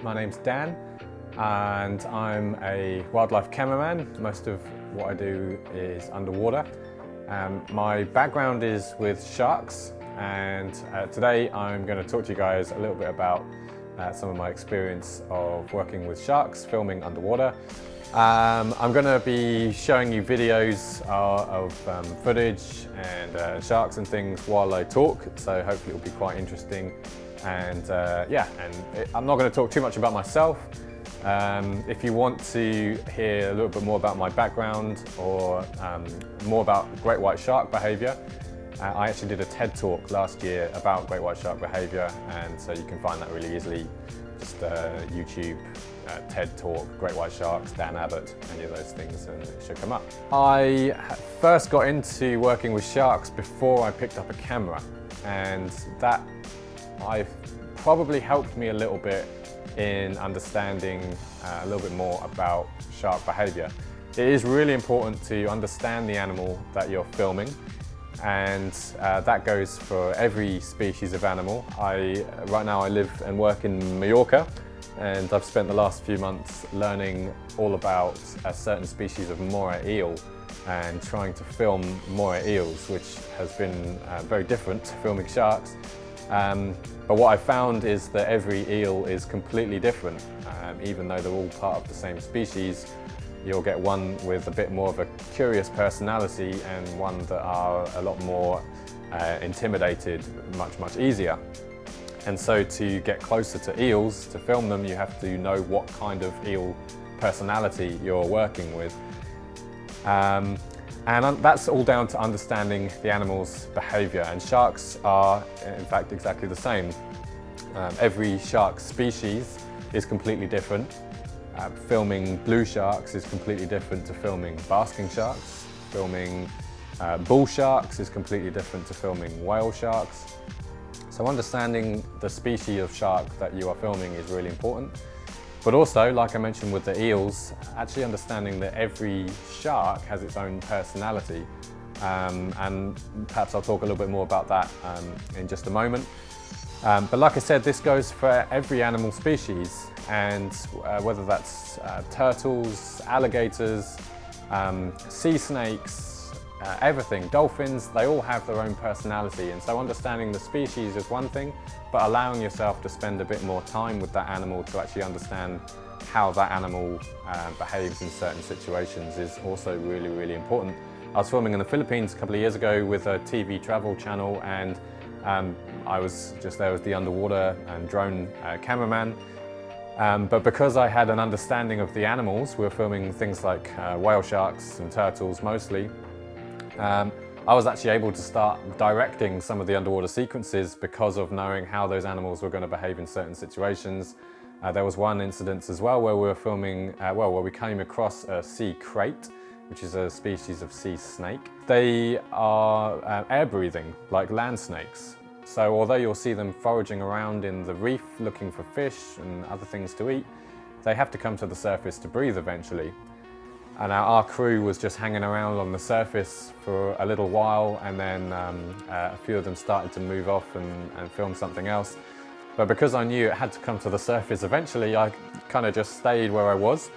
My name's Dan and I'm a wildlife cameraman. Most of what I do is underwater. My background is with sharks, and today I'm going to talk to you guys a little bit about some of my experience of working with sharks, filming underwater. I'm going to be showing you videos of footage and sharks and things while I talk, so hopefully it'll be quite interesting. And I'm not going to talk too much about myself. If you want to hear a little bit more about my background or more about great white shark behaviour, I actually did a TED talk last year about great white shark behaviour, and so you can find that really easily. Just YouTube, TED talk, great white sharks, Dan Abbott, any of those things, and it should come up. I first got into working with sharks before I picked up a camera, and that probably helped me a little bit in understanding a little bit more about shark behaviour. It is really important to understand the animal that you're filming, and that goes for every species of animal. Right now I live and work in Mallorca, and I've spent the last few months learning all about a certain species of moray eel and trying to film moray eels, which has been very different to filming sharks. But what I found is that every eel is completely different. Even though they're all part of the same species, you'll get one with a bit more of a curious personality and one that are a lot more intimidated much easier. And so to get closer to eels, to film them, you have to know what kind of eel personality you're working with. And that's all down to understanding the animal's behaviour, and sharks are in fact exactly the same. Every shark species is completely different. Filming blue sharks is completely different to filming basking sharks. Filming bull sharks is completely different to filming whale sharks. So understanding the species of shark that you are filming is really important. But also, like I mentioned with the eels, actually understanding that every shark has its own personality. And perhaps I'll talk a little bit more about that in just a moment. But like I said, this goes for every animal species, and whether that's turtles, alligators, sea snakes, everything, dolphins, they all have their own personality. And so understanding the species is one thing, but allowing yourself to spend a bit more time with that animal to actually understand how that animal behaves in certain situations is also really important. I was filming in the Philippines a couple of years ago with a TV travel channel, and I was just there as the underwater and drone cameraman. But because I had an understanding of the animals, we were filming things like whale sharks and turtles mostly, I was actually able to start directing some of the underwater sequences because of knowing how those animals were going to behave in certain situations. There was one incident as well where we were filming, where we came across a sea crate, which is a species of sea snake. They are air-breathing, like land snakes. So although you'll see them foraging around in the reef looking for fish and other things to eat, they have to come to the surface to breathe eventually. And our crew was just hanging around on the surface for a little while, and then a few of them started to move off and film something else. But because I knew it had to come to the surface eventually, I kind of just stayed where I was.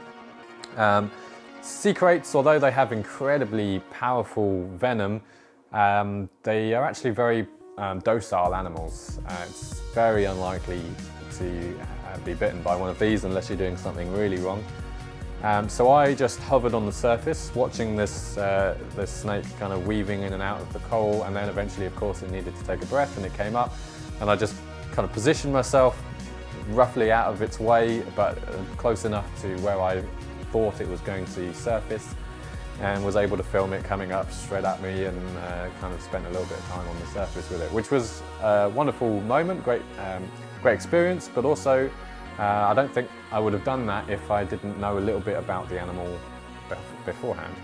Sea kraits, although they have incredibly powerful venom, they are actually very docile animals. It's very unlikely to be bitten by one of these unless you're doing something really wrong. So I just hovered on the surface, watching this snake kind of weaving in and out of the coral, and then eventually, of course, it needed to take a breath, and it came up, and I just kind of positioned myself roughly out of its way, but close enough to where I thought it was going to surface, and was able to film it coming up straight at me, and kind of spent a little bit of time on the surface with it, which was a wonderful moment, great experience, but also I don't think I would have done that if I didn't know a little bit about the animal beforehand.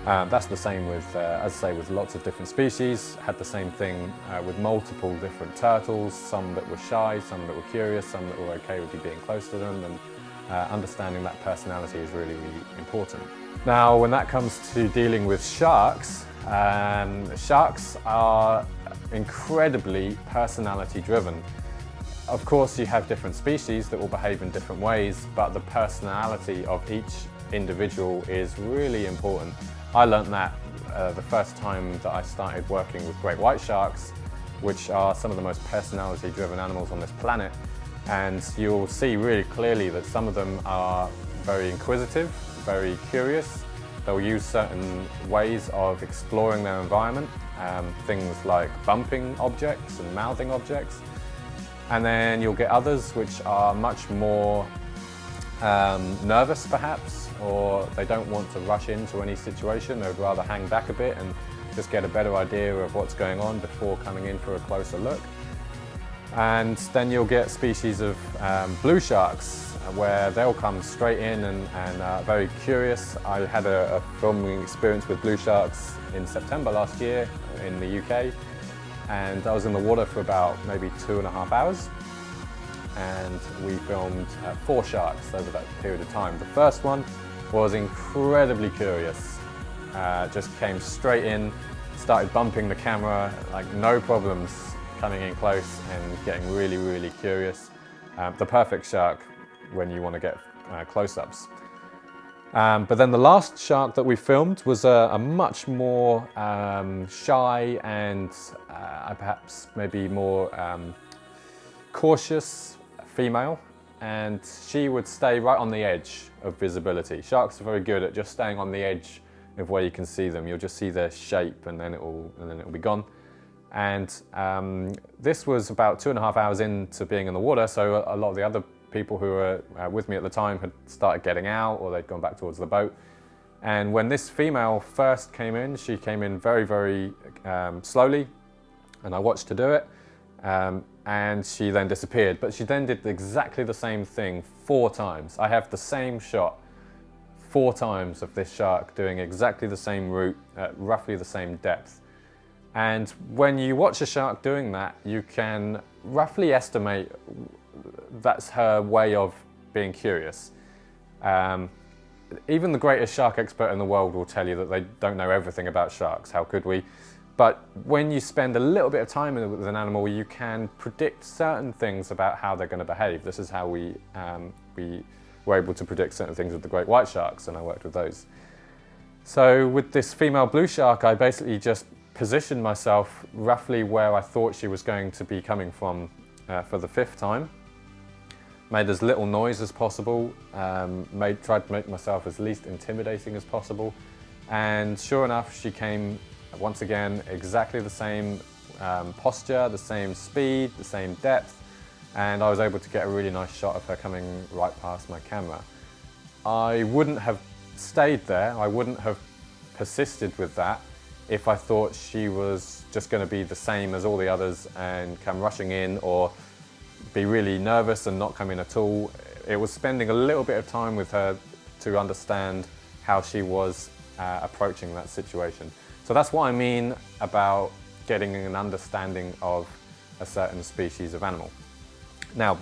That's the same with, as I say, with lots of different species. Had the same thing with multiple different turtles, some that were shy, some that were curious, some that were okay with you being close to them, and understanding that personality is really important. Now, when that comes to dealing with sharks, sharks are incredibly personality driven. Of course, you have different species that will behave in different ways, but the personality of each individual is really important. I learnt that the first time that I started working with great white sharks, which are some of the most personality-driven animals on this planet. And you'll see really clearly that some of them are very inquisitive, very curious. They'll use certain ways of exploring their environment, things like bumping objects and mouthing objects. And then you'll get others which are much more nervous perhaps, or they don't want to rush into any situation. They'd rather hang back a bit and just get a better idea of what's going on before coming in for a closer look. And then you'll get species of blue sharks where they'll come straight in and very curious. I had a filming experience with blue sharks in September last year in the UK, and I was in the water for about maybe 2.5 hours, and we filmed 4 sharks over that period of time. The first one was incredibly curious, just came straight in, started bumping the camera, like no problems, coming in close and getting really, really curious. The perfect shark when you want to get close-ups. But then the last shark that we filmed was a much more shy and perhaps maybe more cautious female, and she would stay right on the edge of visibility. Sharks are very good at just staying on the edge of where you can see them. You'll just see their shape and then it'll be gone. And this was about 2.5 hours into being in the water, so a lot of the other people who were with me at the time had started getting out, or they'd gone back towards the boat. And when this female first came in, she came in very, very slowly, and I watched her do it, and she then disappeared. But she then did exactly the same thing 4 times. I have the same shot 4 times of this shark doing exactly the same route at roughly the same depth. And when you watch a shark doing that, you can roughly estimate that's her way of being curious. Even the greatest shark expert in the world will tell you that they don't know everything about sharks. How could we? But when you spend a little bit of time with an animal, you can predict certain things about how they're going to behave. This is how we were able to predict certain things with the great white sharks, and I worked with those. So with this female blue shark, I basically just positioned myself roughly where I thought she was going to be coming from for the 5th time. Made as little noise as possible, tried to make myself as least intimidating as possible, and sure enough, she came once again exactly the same posture, the same speed, the same depth, and I was able to get a really nice shot of her coming right past my camera. I wouldn't have stayed there, I wouldn't have persisted with that if I thought she was just going to be the same as all the others and come rushing in, or be really nervous and not come in at all. It was spending a little bit of time with her to understand how she was approaching that situation. So that's what I mean about getting an understanding of a certain species of animal. Now,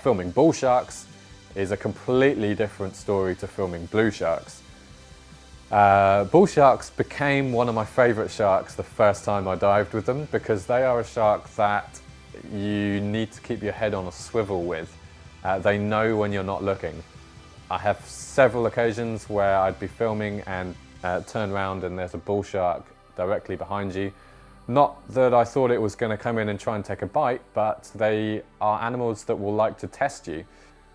filming bull sharks is a completely different story to filming blue sharks. Bull sharks became one of my favourite sharks the first time I dived with them, because they are a shark that you need to keep your head on a swivel with. They know when you're not looking. I have several occasions where I'd be filming and turn around and there's a bull shark directly behind you. Not that I thought it was going to come in and try and take a bite, but they are animals that will like to test you.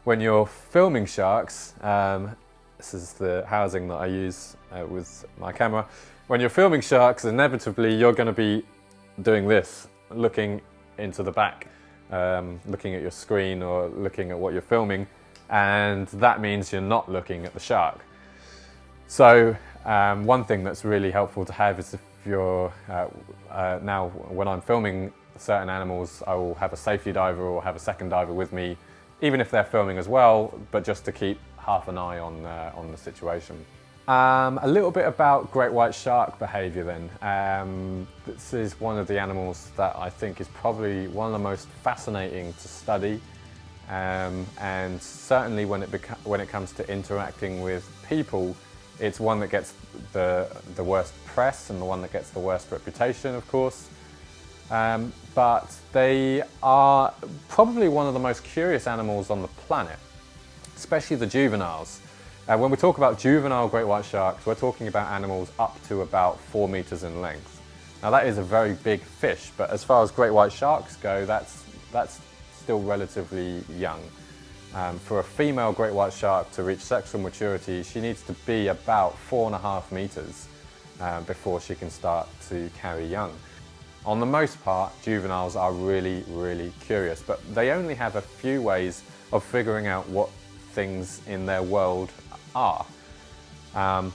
When you're filming sharks, this is the housing that I use with my camera. When you're filming sharks, inevitably you're going to be doing this, looking into the back, looking at your screen or looking at what you're filming, and that means you're not looking at the shark. So one thing that's really helpful to have is if you're, now when I'm filming certain animals, I will have a safety diver or have a second diver with me, even if they're filming as well, but just to keep half an eye on the situation. A little bit about great white shark behaviour then. This is one of the animals that I think is probably one of the most fascinating to study, and certainly when it comes to interacting with people, it's one that gets the worst press and the one that gets the worst reputation, of course. but they are probably one of the most curious animals on the planet, especially the juveniles. When we talk about juvenile great white sharks, we're talking about animals up to about 4 meters in length. Now that is a very big fish, but as far as great white sharks go, that's still relatively young. For a female great white shark to reach sexual maturity, she needs to be about 4.5 meters before she can start to carry young. On the most part, juveniles are really, really curious, but they only have a few ways of figuring out what things in their world are.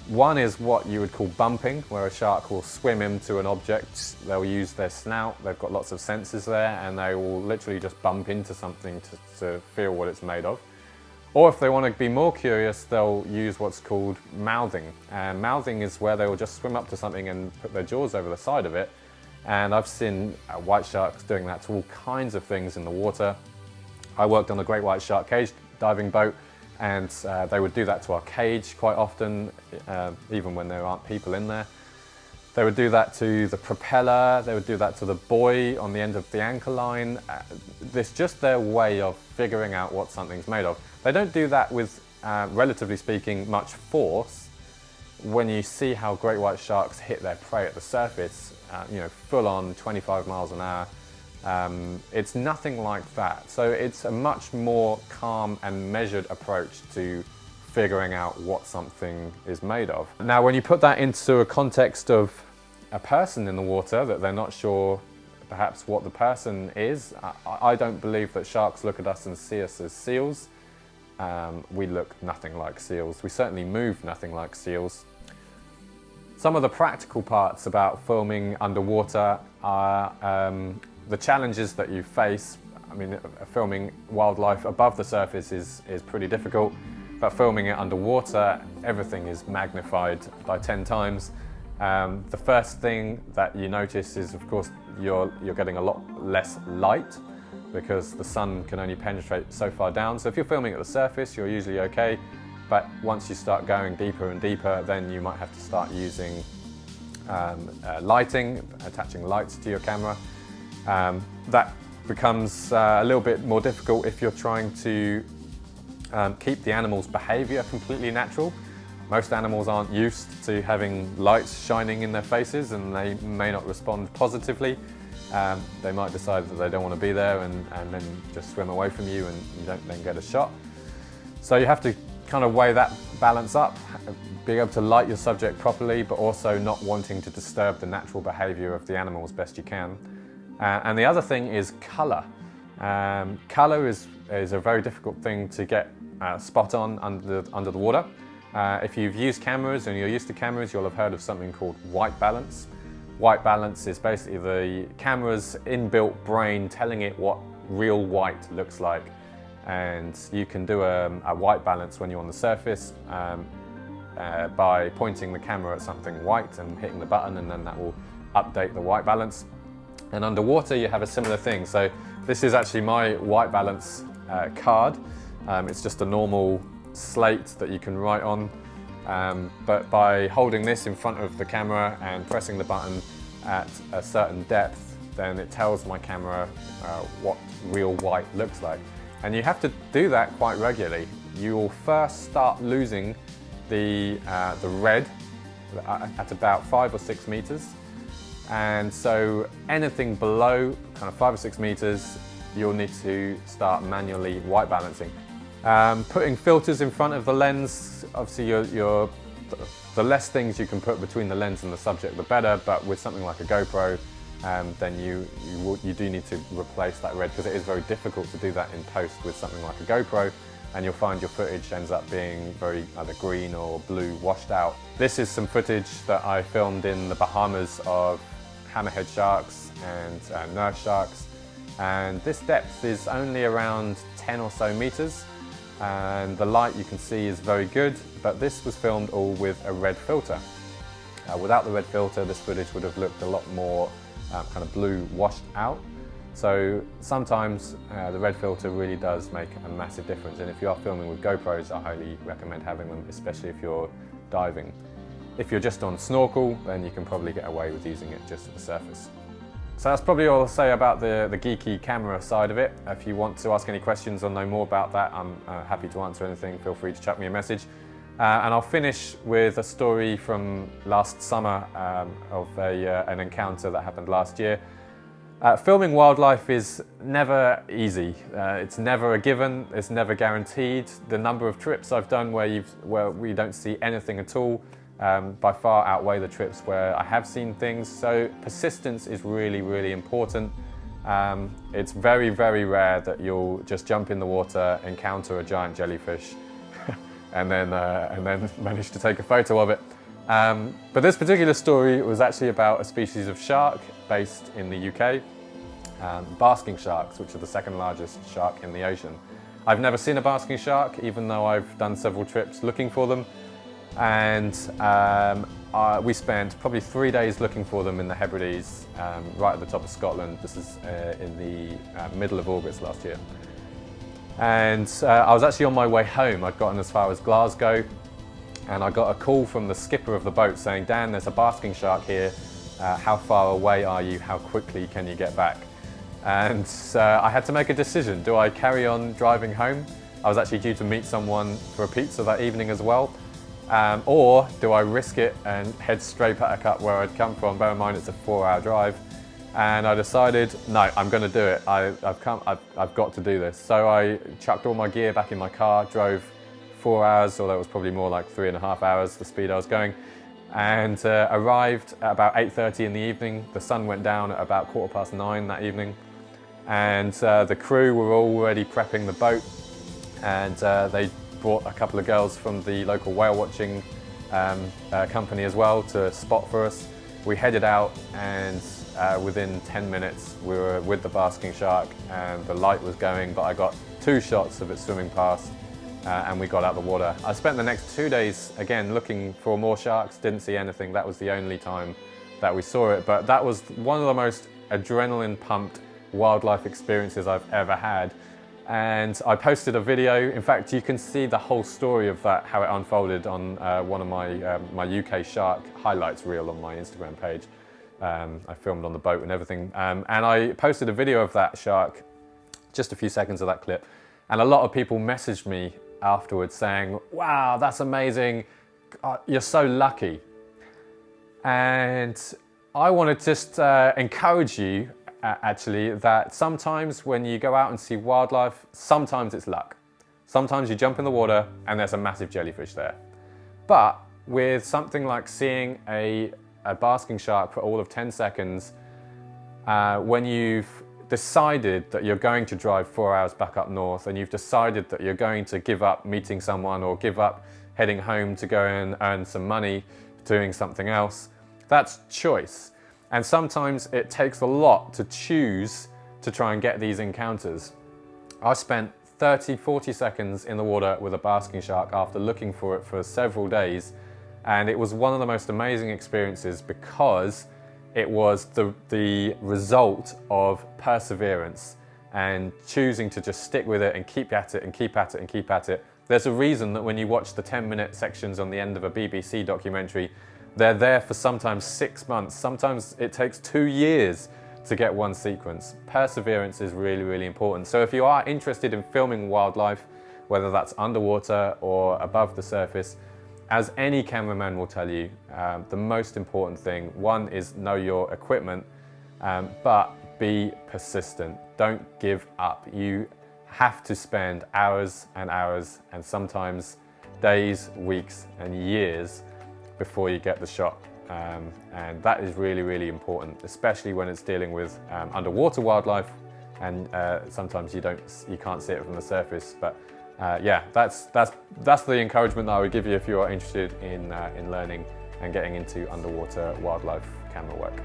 One is what you would call bumping, where a shark will swim into an object. They'll use their snout, they've got lots of sensors there, and they will literally just bump into something to feel what it's made of. Or if they want to be more curious, they'll use what's called mouthing. And mouthing is where they will just swim up to something and put their jaws over the side of it. And I've seen white sharks doing that to all kinds of things in the water. I worked on a great white shark cage diving boat, and they would do that to our cage quite often, even when there aren't people in there. They would do that to the propeller, they would do that to the buoy on the end of the anchor line. It's just their way of figuring out what something's made of. They don't do that with, relatively speaking, much force. When you see how great white sharks hit their prey at the surface, full on 25 miles an hour, it's nothing like that. So it's a much more calm and measured approach to figuring out what something is made of. Now, when you put that into a context of a person in the water, that they're not sure perhaps what the person is, I don't believe that sharks look at us and see us as seals. We look nothing like seals. We certainly move nothing like seals. Some of the practical parts about filming underwater are the challenges that you face. I mean, filming wildlife above the surface is pretty difficult, but filming it underwater, everything is magnified by 10 times. The first thing that you notice is, of course, you're getting a lot less light because the sun can only penetrate so far down. So if you're filming at the surface, you're usually okay, but once you start going deeper and deeper, then you might have to start using lighting, attaching lights to your camera. That becomes a little bit more difficult if you're trying to keep the animal's behaviour completely natural. Most animals aren't used to having lights shining in their faces, and they may not respond positively. They might decide that they don't want to be there and then just swim away from you, and you don't then get a shot. So you have to kind of weigh that balance up, being able to light your subject properly, but also not wanting to disturb the natural behaviour of the animal as best you can. And the other thing is colour. Colour is a very difficult thing to get spot on under the water. If you've used cameras and you're used to cameras, you'll have heard of something called white balance. White balance is basically the camera's inbuilt brain telling it what real white looks like. And you can do a white balance when you're on the surface by pointing the camera at something white and hitting the button, and then that will update the white balance. And underwater you have a similar thing. So this is actually my white balance card. It's just a normal slate that you can write on, but by holding this in front of the camera and pressing the button at a certain depth, then it tells my camera what real white looks like. And you have to do that quite regularly. You will first start losing the red at about 5 or 6 meters. And so anything below kind of 5 or 6 meters, you'll need to start manually white balancing. Putting filters in front of the lens, obviously the less things you can put between the lens and the subject, the better, but with something like a GoPro, then you do need to replace that red, because it is very difficult to do that in post with something like a GoPro, and you'll find your footage ends up being very either green or blue washed out. This is some footage that I filmed in the Bahamas of hammerhead sharks and nurse sharks, and this depth is only around 10 or so meters, and the light you can see is very good, but this was filmed all with a red filter. Without the red filter, this footage would have looked a lot more kind of blue washed out. So sometimes the red filter really does make a massive difference, and if you are filming with GoPros, I highly recommend having them, especially if you're diving. If you're just on snorkel, then you can probably get away with using it just at the surface. So that's probably all I'll say about the geeky camera side of it. If you want to ask any questions or know more about that, I'm happy to answer anything. Feel free to chuck me a message. And I'll finish with a story from last summer of an encounter that happened last year. Filming wildlife is never easy. It's never a given, it's never guaranteed. The number of trips I've done where we don't see anything at all by far outweigh the trips where I have seen things. So persistence is really, really important. It's very, very rare that you'll just jump in the water, encounter a giant jellyfish, and then manage to take a photo of it. But this particular story was actually about a species of shark based in the UK, basking sharks, which are the second largest shark in the ocean. I've never seen a basking shark, even though I've done several trips looking for them. And we spent probably 3 days looking for them in the Hebrides, right at the top of Scotland. This is in the middle of August last year. And I was actually on my way home. I'd gotten as far as Glasgow, and I got a call from the skipper of the boat saying, "Dan, there's a basking shark here. How far away are you? How quickly can you get back?" And I had to make a decision. Do I carry on driving home? I was actually due to meet someone for a pizza that evening as well. Or do I risk it and head straight back up where I'd come from? Bear in mind it's a 4-hour drive. And I decided, no, I'm going to do it. I've got to do this. So I chucked all my gear back in my car, drove 4 hours, although it was probably more like 3.5 hours, the speed I was going, and arrived at about 8:30 in the evening. The sun went down at about 9:15 that evening, and the crew were already prepping the boat, and they brought a couple of girls from the local whale watching company as well to spot for us. We headed out, and within 10 minutes we were with the basking shark, and the light was going, but I got 2 shots of it swimming past, and we got out the water. I spent the next 2 days again looking for more sharks, didn't see anything. That was the only time that we saw it, but that was one of the most adrenaline pumped wildlife experiences I've ever had. And I posted a video. In fact, you can see the whole story of that, how it unfolded, on one of my UK shark highlights reel on my Instagram page. I filmed on the boat and everything. And I posted a video of that shark, just a few seconds of that clip. And a lot of people messaged me afterwards saying, "Wow, that's amazing. You're so lucky." And I want to just encourage you, actually, that sometimes when you go out and see wildlife, sometimes it's luck. Sometimes you jump in the water and there's a massive jellyfish there. But with something like seeing a basking shark for all of 10 seconds, when you've decided that you're going to drive 4 hours back up north, and you've decided that you're going to give up meeting someone or give up heading home to go and earn some money doing something else, that's choice. And sometimes it takes a lot to choose to try and get these encounters. I spent 30, 40 seconds in the water with a basking shark after looking for it for several days, and it was one of the most amazing experiences because it was the result of perseverance and choosing to just stick with it and keep at it and keep at it and keep at it. There's a reason that when you watch the 10-minute sections on the end of a BBC documentary, they're there for sometimes 6 months, sometimes it takes 2 years to get one sequence. Perseverance is really, really important. So if you are interested in filming wildlife, whether that's underwater or above the surface, as any cameraman will tell you, the most important thing, one, is know your equipment, but be persistent. Don't give up. You have to spend hours and hours, and sometimes days, weeks and years before you get the shot. And that is really, really important, especially when it's dealing with underwater wildlife, and sometimes you can't see it from the surface. But yeah, that's the encouragement that I would give you if you are interested in learning and getting into underwater wildlife camera work.